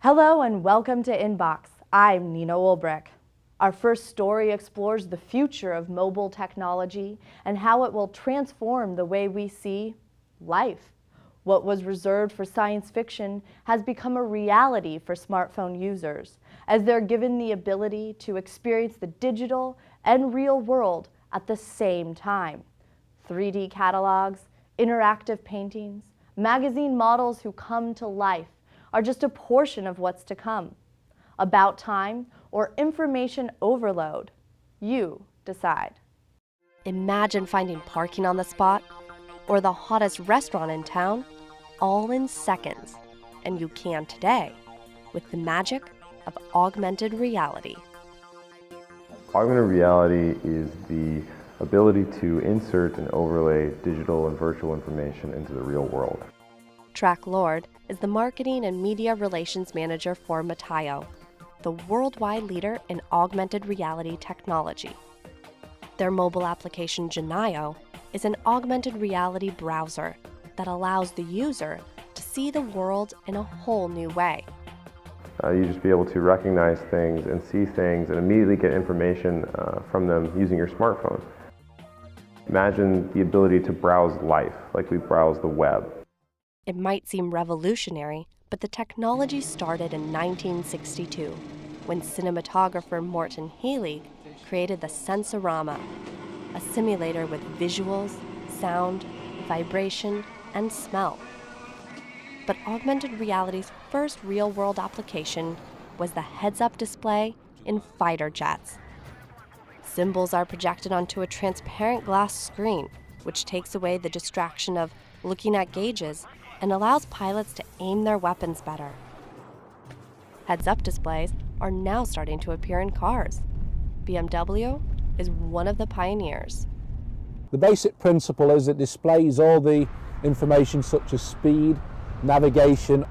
Hello and welcome to Inbox. I'm Nina Ulbrich. Our first story explores the future of mobile technology and how it will transform the way we see life. What was reserved for science fiction has become a reality for smartphone users, as they're given the ability to experience the digital and real world at the same time. 3D catalogs, interactive paintings, magazine models who come to life are just a portion of what's to come. About time or information overload? You decide. Imagine finding parking on the spot or the hottest restaurant in town all in seconds. And you can today with the magic of augmented reality. Augmented reality is the ability to insert and overlay digital and virtual information into the real world. Track Lord is the Marketing and Media Relations Manager for Metaio, the worldwide leader in augmented reality technology. Their mobile application, Genio, is an augmented reality browser that allows the user to see the world in a whole new way. You just be able to recognize things and see things and immediately get information from them using your smartphone. Imagine the ability to browse life like we browse the web. It might seem revolutionary, but the technology started in 1962 when cinematographer Morton Healy created the Sensorama, a simulator with visuals, sound, vibration, and smell. But augmented reality's first real-world application was the heads-up display in fighter jets. Symbols are projected onto a transparent glass screen, which takes away the distraction of looking at gauges and allows pilots to aim their weapons better. Heads-up displays are now starting to appear in cars. BMW is one of the pioneers. The basic principle is it displays all the information such as speed, navigation.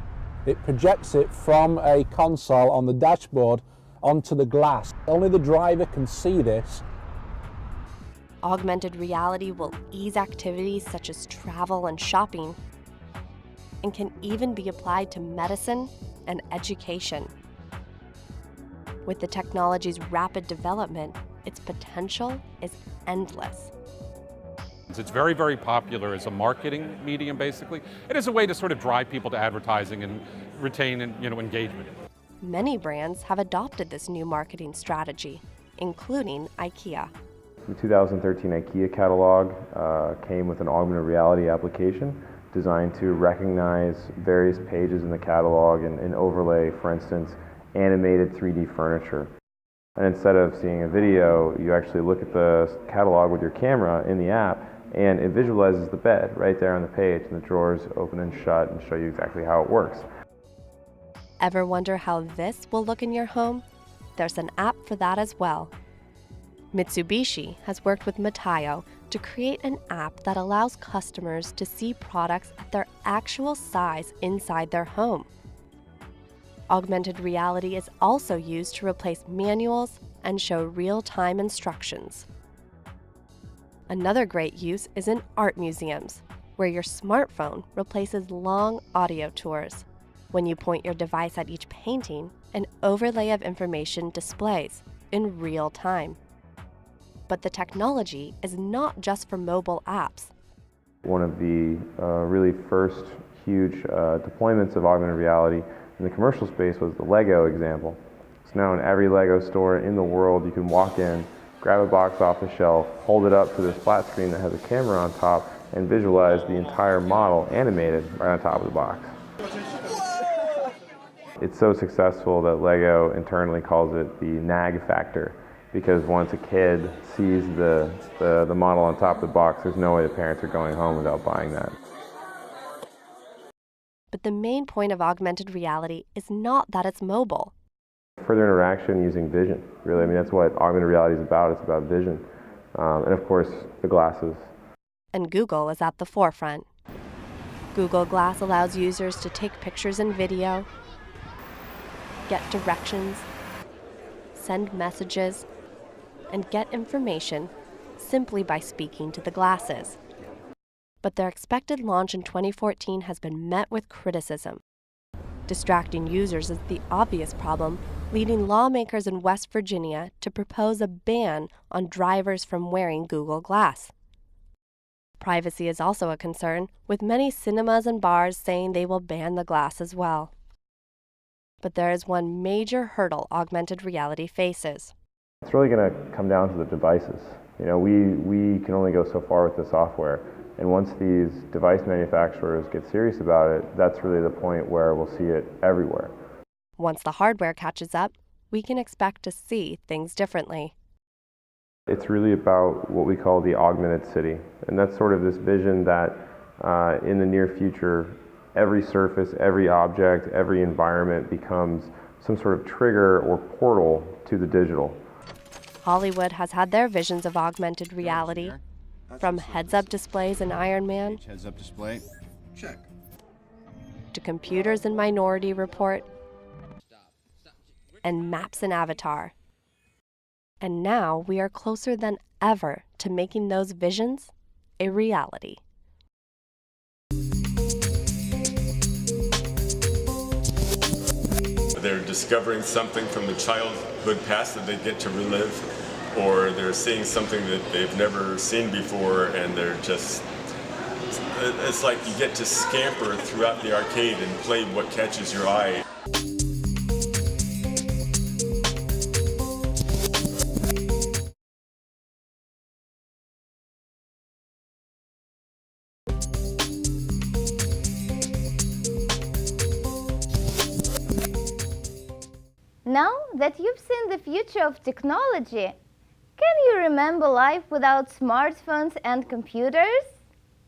It projects it from a console on the dashboard onto the glass. Only the driver can see this. Augmented reality will ease activities such as travel and shopping, and can even be applied to medicine and education. With the technology's rapid development, its potential is endless. It's very, very popular as a marketing medium, basically. It is a way to sort of drive people to advertising and retain engagement. Many brands have adopted this new marketing strategy, including IKEA. The 2013 IKEA catalog came with an augmented reality application designed to recognize various pages in the catalog and overlay, for instance, animated 3D furniture. And instead of seeing a video, you actually look at the catalog with your camera in the app, and it visualizes the bed right there on the page, and the drawers open and shut and show you exactly how it works. Ever wonder how this will look in your home? There's an app for that as well. Mitsubishi has worked with Metaio to create an app that allows customers to see products at their actual size inside their home. Augmented reality is also used to replace manuals and show real-time instructions. Another great use is in art museums, where your smartphone replaces long audio tours. When you point your device at each painting, an overlay of information displays in real time. But the technology is not just for mobile apps. One of the really first huge deployments of augmented reality in the commercial space was the Lego example. So now in every Lego store in the world, you can walk in, grab a box off the shelf, hold it up to this flat screen that has a camera on top, and visualize the entire model animated right on top of the box. It's so successful that Lego internally calls it the nag factor, because once a kid sees the model on top of the box, there's no way the parents are going home without buying that. But the main point of augmented reality is not that it's mobile. Further interaction using vision, really. I mean, that's what augmented reality is about. It's about vision. And of course, the glasses. And Google is at the forefront. Google Glass allows users to take pictures and video, get directions, send messages, and get information simply by speaking to the glasses. But their expected launch in 2014 has been met with criticism. Distracting users is the obvious problem, leading lawmakers in West Virginia to propose a ban on drivers from wearing Google Glass. Privacy is also a concern, with many cinemas and bars saying they will ban the glass as well. But there is one major hurdle augmented reality faces. It's really going to come down to the devices. You know, we can only go so far with the software. And once these device manufacturers get serious about it, that's really the point where we'll see it everywhere. Once the hardware catches up, we can expect to see things differently. It's really about what we call the augmented city. And that's sort of this vision that in the near future, every surface, every object, every environment becomes some sort of trigger or portal to the digital. Hollywood has had their visions of augmented reality, from heads-up displays in Iron Man, Heads-up display, check. to computers in Minority Report, and maps in Avatar. And now we are closer than ever to making those visions a reality. They're discovering something from the childhood past that they get to relive, or they're seeing something that they've never seen before, and they're just, it's like you get to scamper throughout the arcade and play what catches your eye. Now that you've seen the future of technology, can you remember life without smartphones and computers?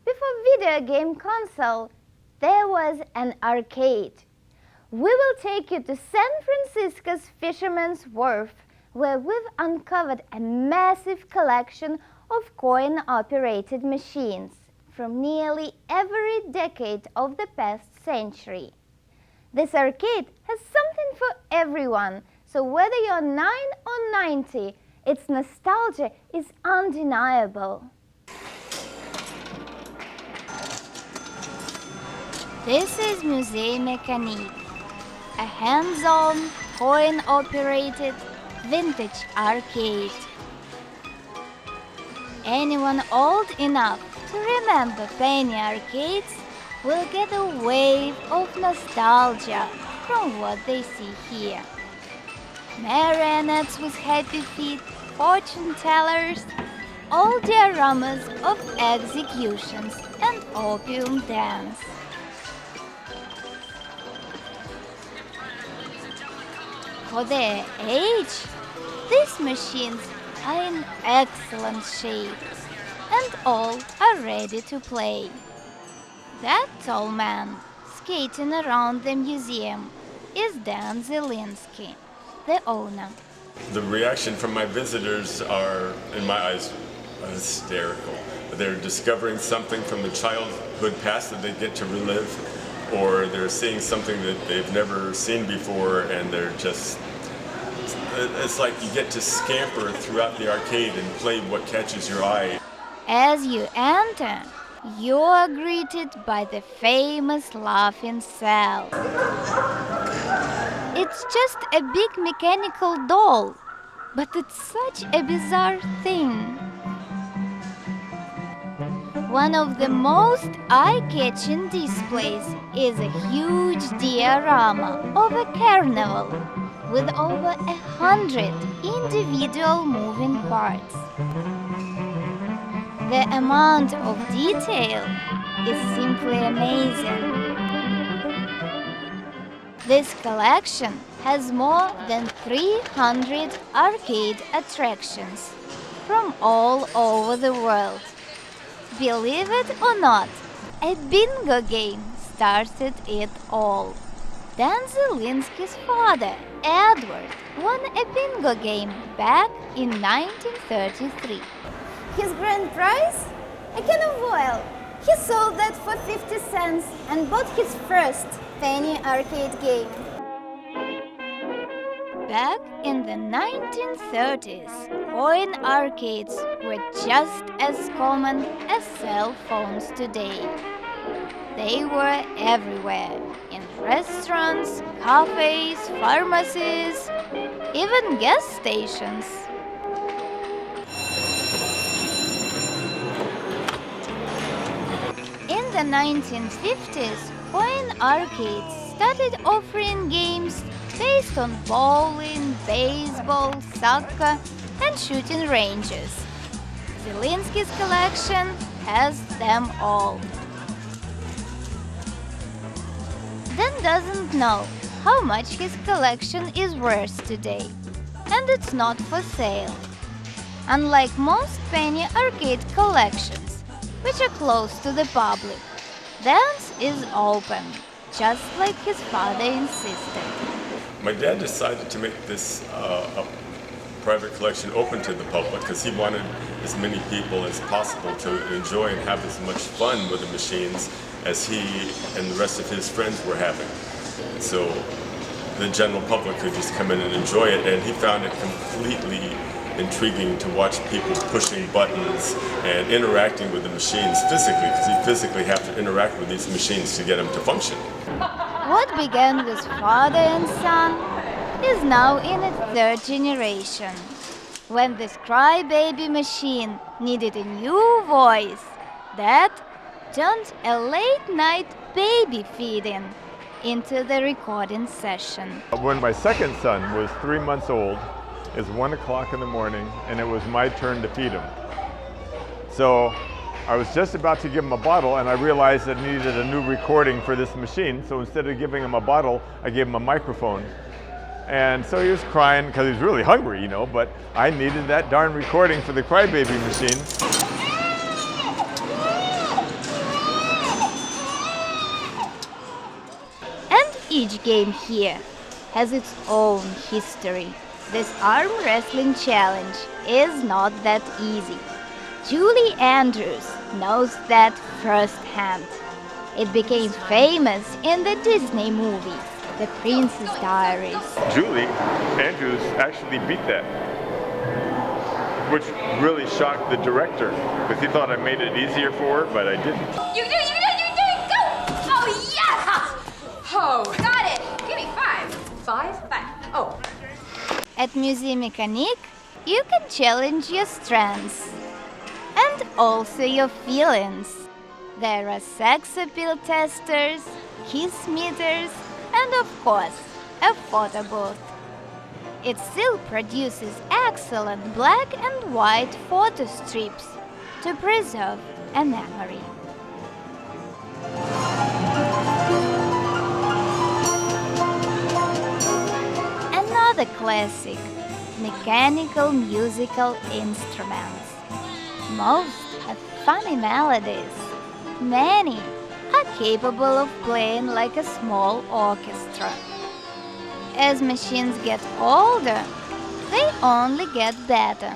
Before video game console, there was an arcade. We will take you to San Francisco's Fisherman's Wharf, where we've uncovered a massive collection of coin-operated machines from nearly every decade of the past century. This arcade has something for everyone, so whether you're 9 or 90, its nostalgia is undeniable. This is Musée Mechanique, a hands-on, coin-operated, vintage arcade. Anyone old enough to remember penny arcades will get a wave of nostalgia from what they see here. Marionettes with happy feet, fortune tellers, all dioramas of executions and opium dance. For their age, these machines are in excellent shape and all are ready to play. That tall man skating around the museum is Dan Zielinski, the owner. The reaction from my visitors are, in my eyes, hysterical. They're discovering something from the childhood past that they get to relive, or they're seeing something that they've never seen before, and they're just, it's like you get to scamper throughout the arcade and play what catches your eye. As you enter, you are greeted by the famous laughing cell. It's just a big mechanical doll, but it's such a bizarre thing. One of the most eye-catching displays is a huge diorama of a carnival with over 100 individual moving parts. The amount of detail is simply amazing. This collection has more than 300 arcade attractions from all over the world. Believe it or not, a bingo game started it all. Dan Zielinski's father, Edward, won a bingo game back in 1933. His grand prize? A can of oil. He sold that for 50 cents and bought his first penny arcade game. Back in the 1930s, coin arcades were just as common as cell phones today. They were everywhere, in restaurants, cafes, pharmacies, even gas stations. In the 1950s, coin arcades started offering games based on bowling, baseball, soccer, and shooting ranges. Zelinsky's collection has them all. Dan doesn't know how much his collection is worth today, and it's not for sale. Unlike most penny arcade collections, which are closed to the public, Dan's is open, just like his father insisted. My dad decided to make this a private collection open to the public because he wanted as many people as possible to enjoy and have as much fun with the machines as he and the rest of his friends were having. So the general public could just come in and enjoy it, and he found it completely intriguing to watch people pushing buttons and interacting with the machines physically, because you physically have to interact with these machines to get them to function. What began with father and son is now in its third generation. When this crybaby machine needed a new voice, Dad turned a late-night baby feeding into the recording session. When my second son was 3 months old, it's 1 o'clock in the morning, and it was my turn to feed him. So I was just about to give him a bottle, and I realized I needed a new recording for this machine. So instead of giving him a bottle, I gave him a microphone. And so he was crying because he was really hungry, you know, but I needed that darn recording for the crybaby machine. And each game here has its own history. This arm wrestling challenge is not that easy. Julie Andrews knows that firsthand. It became famous in the Disney movie, The Princess Diaries. Julie Andrews actually beat that, which really shocked the director because he thought I made it easier for her, but I didn't. You do it, go! Oh, yes! Oh, got it. Give me 5. 5? 5. Oh. At Museum Mechanique, you can challenge your strengths and also your feelings. There are sex appeal testers, kiss meters, and of course, a photo booth. It still produces excellent black and white photo strips to preserve a memory. Another classic, mechanical musical instruments. Most have funny melodies. Many are capable of playing like a small orchestra. As machines get older, they only get better.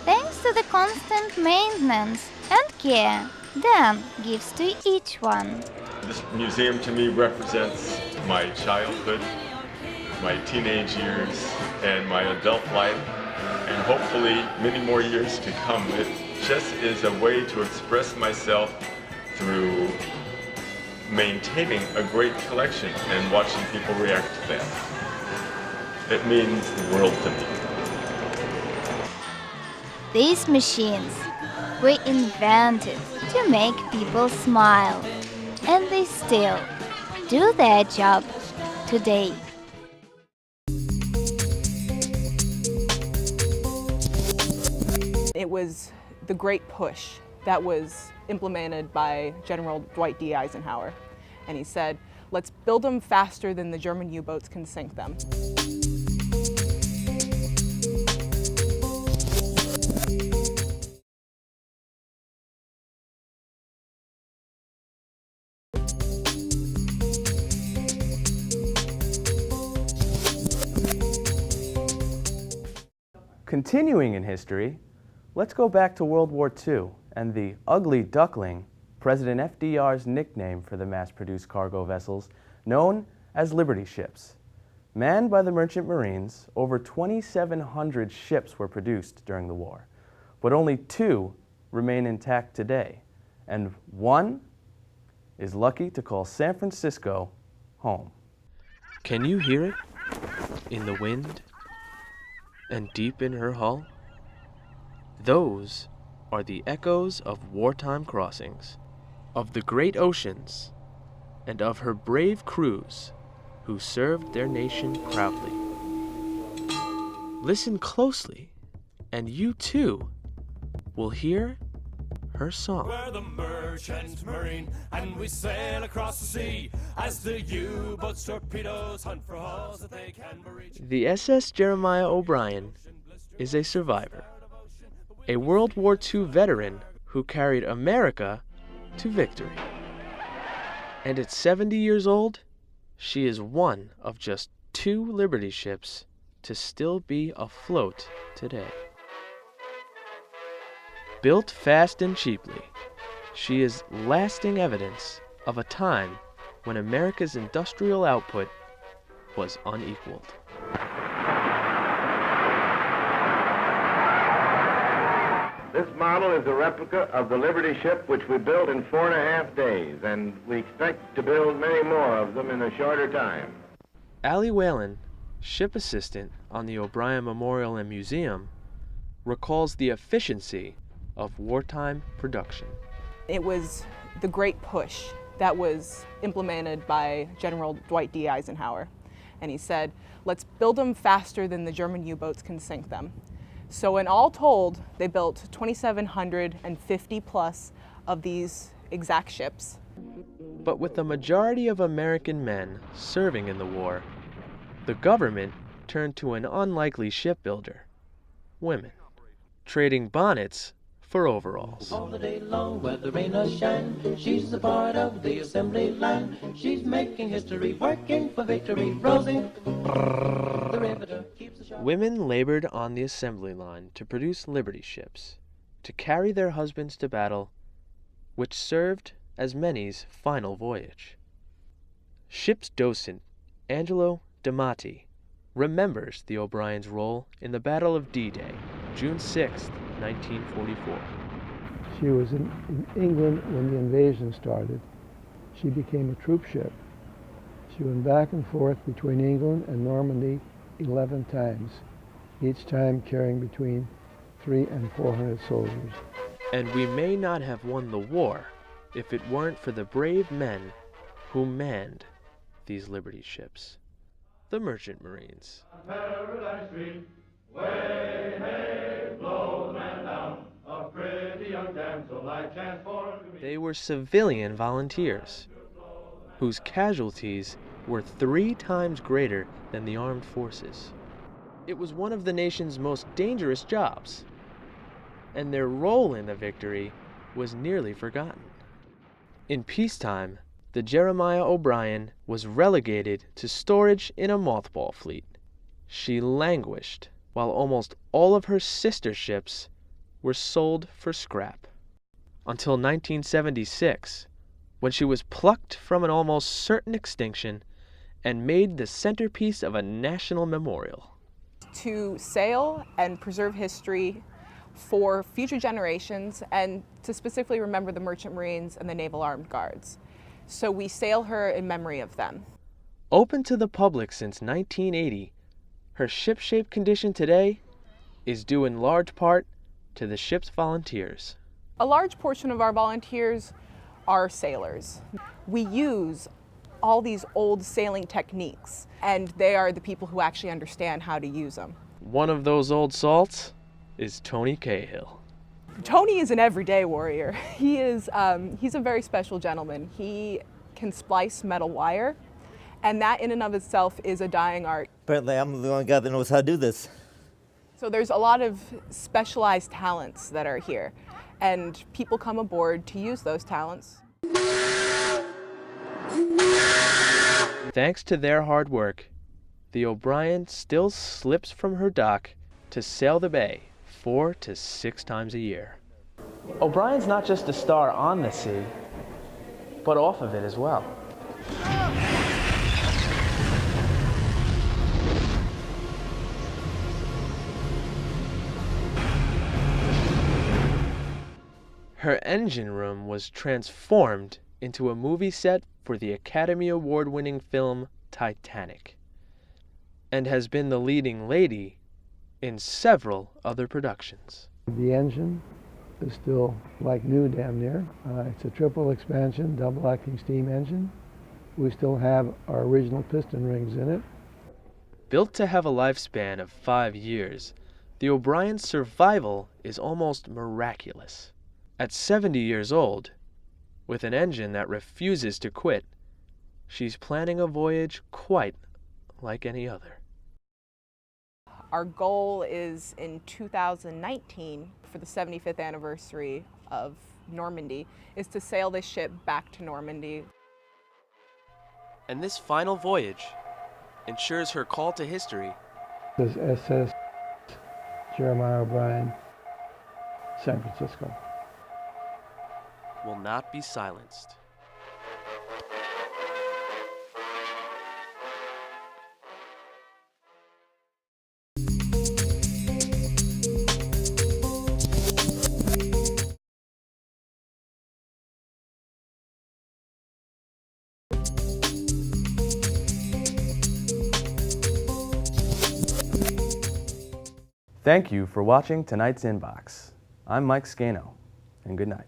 Thanks to the constant maintenance and care Dan gives to each one. This museum to me represents my childhood, my teenage years, and my adult life, and hopefully many more years to come. It just is a way to express myself through maintaining a great collection and watching people react to that. It means the world to me. These machines were invented to make people smile, and they still do their job today. It was the great push that was implemented by General Dwight D. Eisenhower. And he said, let's build them faster than the German U-boats can sink them. Continuing in history, let's go back to World War II and the ugly duckling, President FDR's nickname for the mass-produced cargo vessels known as Liberty ships. Manned by the merchant marines, over 2,700 ships were produced during the war, but only 2 remain intact today, and one is lucky to call San Francisco home. Can you hear it in the wind and deep in her hull? Those are the echoes of wartime crossings, of the great oceans, and of her brave crews who served their nation proudly. Listen closely, and you too will hear her song. We're the merchant marine, and we sail across the sea as the U-boats torpedoes hunt for hulls that they can reach. The SS Jeremiah O'Brien is a survivor, a World War II veteran who carried America to victory. And at 70 years old, she is one of just 2 Liberty ships to still be afloat today. Built fast and cheaply, she is lasting evidence of a time when America's industrial output was unequaled. This model is a replica of the Liberty ship which we built in 4.5 days, and we expect to build many more of them in a shorter time. Allie Whalen, ship assistant on the O'Brien Memorial and Museum, recalls the efficiency of wartime production. It was the great push that was implemented by General Dwight D. Eisenhower. And he said, let's build them faster than the German U-boats can sink them. So in all told, they built 2,750 plus of these exact ships. But with the majority of American men serving in the war, the government turned to an unlikely shipbuilder, women, trading bonnets for overalls. All the day long, where the rain or shine, she's a part of the assembly line. She's making history, working for victory, Rosie. The riveter keeps the shot. Women labored on the assembly line to produce Liberty ships, to carry their husbands to battle, which served as many's final voyage. Ship's docent, Angelo Damati, remembers the O'Brien's role in the Battle of D-Day, June 6, 1944. She was in England when the invasion started. She became a troop ship. She went back and forth between England and Normandy 11 times, each time carrying between 300 and 400 soldiers. And we may not have won the war if it weren't for the brave men who manned these Liberty ships, the Merchant Marines. Paradise Street, way, hey, blow the man down, a pretty young damsel I chanced for to meet. They were civilian volunteers whose casualties were 3 times greater than the armed forces. It was one of the nation's most dangerous jobs, and their role in the victory was nearly forgotten. In peacetime, the Jeremiah O'Brien was relegated to storage in a mothball fleet. She languished while almost all of her sister ships were sold for scrap. Until 1976, when she was plucked from an almost certain extinction and made the centerpiece of a national memorial. To sail and preserve history for future generations, and to specifically remember the Merchant Marines and the Naval Armed Guards. So we sail her in memory of them. Open to the public since 1980, her ship-shape condition today is due in large part to the ship's volunteers. A large portion of our volunteers are sailors. We use all these old sailing techniques, and they are the people who actually understand how to use them. One of those old salts is Tony Cahill. Tony is an everyday warrior. He's a very special gentleman. He can splice metal wire, and that in and of itself is a dying art. Apparently I'm the only guy that knows how to do this. So there's a lot of specialized talents that are here, and people come aboard to use those talents. Thanks to their hard work, the O'Brien still slips from her dock to sail the bay 4 to 6 times a year. O'Brien's not just a star on the sea, but off of it as well. Her engine room was transformed into a movie set for the Academy Award-winning film Titanic, and has been the leading lady in several other productions. The engine is still like new damn near. It's a triple expansion, double acting steam engine. We still have our original piston rings in it. Built to have a lifespan of 5 years, the O'Brien's survival is almost miraculous. At 70 years old, with an engine that refuses to quit, she's planning a voyage quite like any other. Our goal is in 2019, for the 75th anniversary of Normandy, is to sail this ship back to Normandy. And this final voyage ensures her call to history. This is SS Jeremiah O'Brien, San Francisco. Will not be silenced. Thank you for watching tonight's Inbox. I'm Mike Scano, and good night.